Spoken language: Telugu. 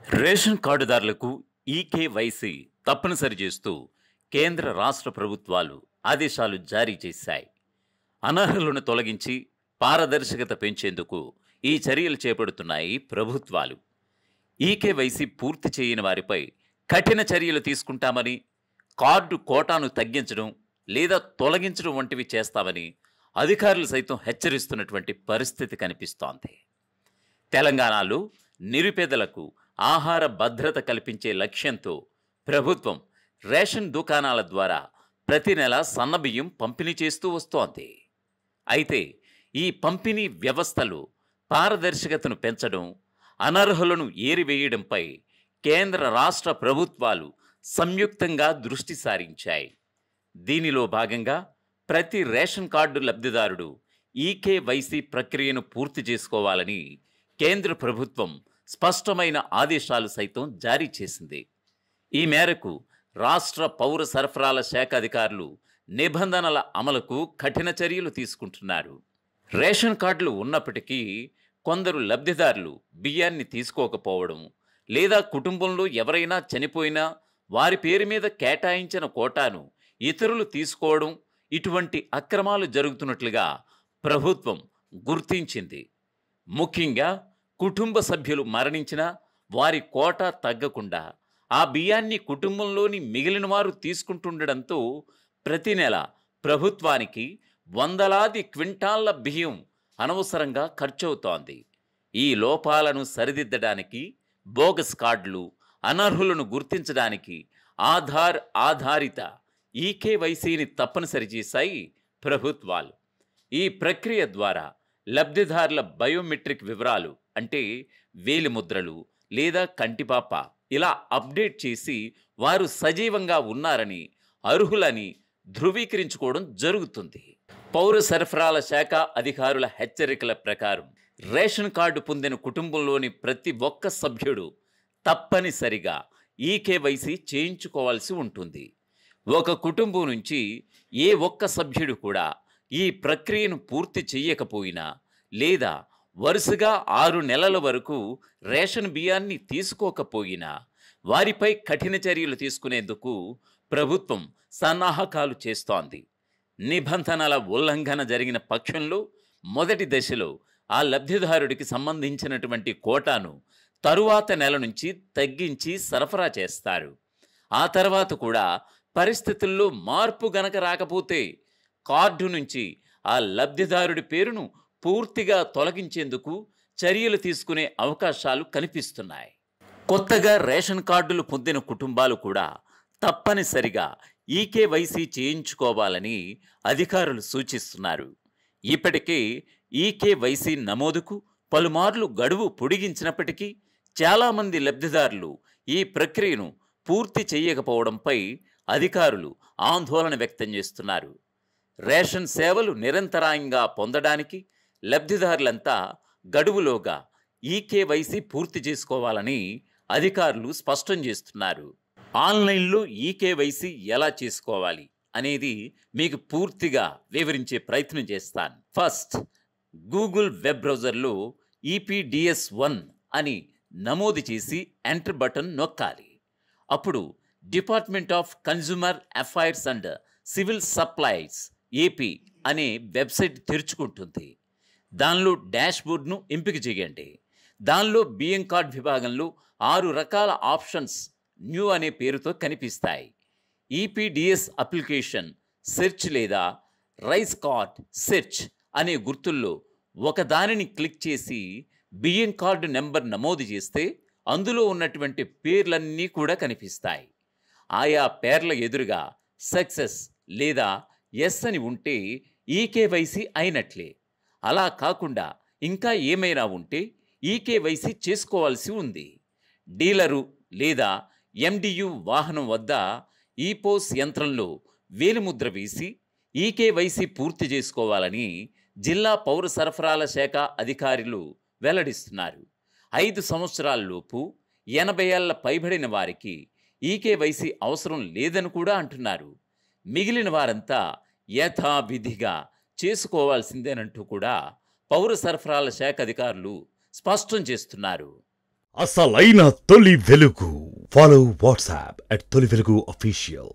రేషన్ కార్డుదారులకు ఈకేవైసీ తప్పనిసరి చేస్తూ కేంద్ర రాష్ట్ర ప్రభుత్వాలు ఆదేశాలు జారీ చేశాయి. అనర్హులను తొలగించి పారదర్శకత పెంచేందుకు ఈ చర్యలు చేపడుతున్నాయి ప్రభుత్వాలు. ఈకేవైసీ పూర్తి చేయని వారిపై కఠిన చర్యలు తీసుకుంటామని, కార్డు కోటాను తగ్గించడం లేదా తొలగించడం వంటివి చేస్తామని అధికారులు సైతం హెచ్చరిస్తున్నటువంటి పరిస్థితి కనిపిస్తోంది. తెలంగాణలో నిరుపేదలకు ఆహార భద్రత కల్పించే లక్ష్యంతో ప్రభుత్వం రేషన్ దుకాణాల ద్వారా ప్రతి నెల సన్నబియ్యం పంపిణీ చేస్తూ వస్తోంది. అయితే ఈ పంపిణీ వ్యవస్థలో పారదర్శకతను పెంచడం, అనర్హులను ఏరివేయడంపై కేంద్ర రాష్ట్ర ప్రభుత్వాలు సంయుక్తంగా దృష్టి సారించాయి. దీనిలో భాగంగా ప్రతి రేషన్ కార్డు లబ్ధిదారుడు ఈకేవైసీ ప్రక్రియను పూర్తి చేసుకోవాలని కేంద్ర ప్రభుత్వం స్పష్టమైన ఆదేశాలు సైతం జారీ చేసింది. ఈ మేరకు రాష్ట్ర పౌర సరఫరాల శాఖ అధికారులు నిబంధనల అమలుకు కఠిన చర్యలు తీసుకుంటున్నారు. రేషన్ కార్డులు ఉన్నప్పటికీ కొందరు లబ్ధిదారులు బియ్యాన్ని తీసుకోకపోవడం, లేదా కుటుంబంలో ఎవరైనా చనిపోయినా వారి పేరు మీద కేటాయించిన కోటాను ఇతరులు తీసుకోవడం, ఇటువంటి అక్రమాలు జరుగుతున్నట్లుగా ప్రభుత్వం గుర్తించింది. ముఖ్యంగా కుటుంబ సభ్యులు మరణించినా వారి కోటా తగ్గకుండా ఆ బియ్యాన్ని కుటుంబంలోని మిగిలిన వారు తీసుకుంటుండడంతో ప్రతి నెల ప్రభుత్వానికి వందలాది క్వింటాళ్ల బియ్యం అనవసరంగా ఖర్చవుతోంది. ఈ లోపాలను సరిదిద్దడానికి బోగస్ కార్డులు, అనర్హులను గుర్తించడానికి ఆధార్ ఆధారిత ఈకేవైసీని తప్పనిసరి చేశాయి ప్రభుత్వాలు. ఈ ప్రక్రియ ద్వారా లబ్ధిదారుల బయోమెట్రిక్ వివరాలు, అంటే వేలిముద్రలు లేదా కంటిపాప ఇలా అప్డేట్ చేసి వారు సజీవంగా ఉన్నారని, అర్హులని ధృవీకరించుకోవడం జరుగుతుంది. పౌర సరఫరాల శాఖ అధికారుల హెచ్చరికల ప్రకారం రేషన్ కార్డు పొందిన కుటుంబంలోని ప్రతి ఒక్క సభ్యుడు తప్పనిసరిగా ఈకేవైసీ చేయించుకోవాల్సి ఉంటుంది. ఒక కుటుంబం నుంచి ఏ ఒక్క సభ్యుడు కూడా ఈ ప్రక్రియను పూర్తి చేయకపోయినా, లేదా వరుసగా 6 నెలల వరకు రేషన్ బియ్యాన్ని తీసుకోకపోయినా వారిపై కఠిన చర్యలు తీసుకునేందుకు ప్రభుత్వం సన్నాహకాలు చేస్తోంది. నిబంధనల ఉల్లంఘన జరిగిన పక్షంలో మొదటి దశలో ఆ లబ్ధిదారుడికి సంబంధించినటువంటి కోటాను తరువాత నెల నుంచి తగ్గించి సరఫరా చేస్తారు. ఆ తర్వాత కూడా పరిస్థితుల్లో మార్పు గనక రాకపోతే కార్డు నుంచి ఆ లబ్ధిదారుడి పేరును పూర్తిగా తొలగించేందుకు చర్యలు తీసుకునే అవకాశాలు కనిపిస్తున్నాయి. కొత్తగా రేషన్ కార్డులు పొందిన కుటుంబాలు కూడా తప్పనిసరిగా ఈకేవైసీ చేయించుకోవాలని అధికారులు సూచిస్తున్నారు. ఇప్పటికే ఈకేవైసీ నమోదుకు పలుమార్లు గడువు పొడిగించినప్పటికీ చాలామంది లబ్ధిదారులు ఈ ప్రక్రియను పూర్తి చేయకపోవడంపై అధికారులు ఆందోళన వ్యక్తం చేస్తున్నారు. రేషన్ సేవలు నిరంతరాయంగా పొందడానికి లబ్ధిదారులంతా గడువులోగా ఈకేవైసీ పూర్తి చేసుకోవాలని అధికారులు స్పష్టం చేస్తున్నారు. ఆన్లైన్లో ఈకేవైసీ ఎలా చేసుకోవాలి అనేది మీకు పూర్తిగా వివరించే ప్రయత్నం చేస్తాను. ఫస్ట్, గూగుల్ వెబ్ బ్రౌజర్లో EPDS1 అని నమోదు చేసి ఎంటర్ బటన్ నొక్కాలి. అప్పుడు department of consumer affairs and civil supplies AP అనే వెబ్సైట్ తెరుచుకుంటుంది. దానిలో డాష్బోర్డ్ను ఎంపిక చేయండి. దానిలో బియ్యం కార్డ్ విభాగంలో 6 రకాల ఆప్షన్స్ న్యూ అనే పేరుతో కనిపిస్తాయి. ఈపీడిఎస్ అప్లికేషన్ సెర్చ్ లేదా రైస్ కార్డ్ సెర్చ్ అనే గుర్తుల్లో ఒకదానిని క్లిక్ చేసి బియ్యం కార్డు నెంబర్ నమోదు చేస్తే అందులో ఉన్నటువంటి పేర్లన్నీ కూడా కనిపిస్తాయి. ఆయా పేర్ల ఎదురుగా సక్సెస్ లేదా ఎస్ అని ఉంటే ఈకేవైసీ అయినట్లే. అలా కాకుండా ఇంకా ఏమైనా ఉంటే ఈకేవైసీ చేసుకోవాల్సి ఉంది. డీలరు లేదా ఎండియు వాహనం వద్ద ఈపోస్ యంత్రంలో వేలిముద్ర వేసి ఈకేవైసీ పూర్తి చేసుకోవాలని జిల్లా పౌర సరఫరాల శాఖ అధికారులు వెల్లడిస్తున్నారు. 5 సంవత్సరాలలోపు 80 ఏళ్ల పైబడిన వారికి ఈకేవైసీ అవసరం లేదని కూడా అంటున్నారు. మిగిలిన వారంతా యథావిధిగా చేసుకోవాల్సిందేనంటూ కూడా పౌర సరఫరాల శాఖ అధికారులు స్పష్టం చేస్తున్నారు. అసలైన తొలి వెలుగు. ఫాలో వాట్సాప్ @తొలి వెలుగు official.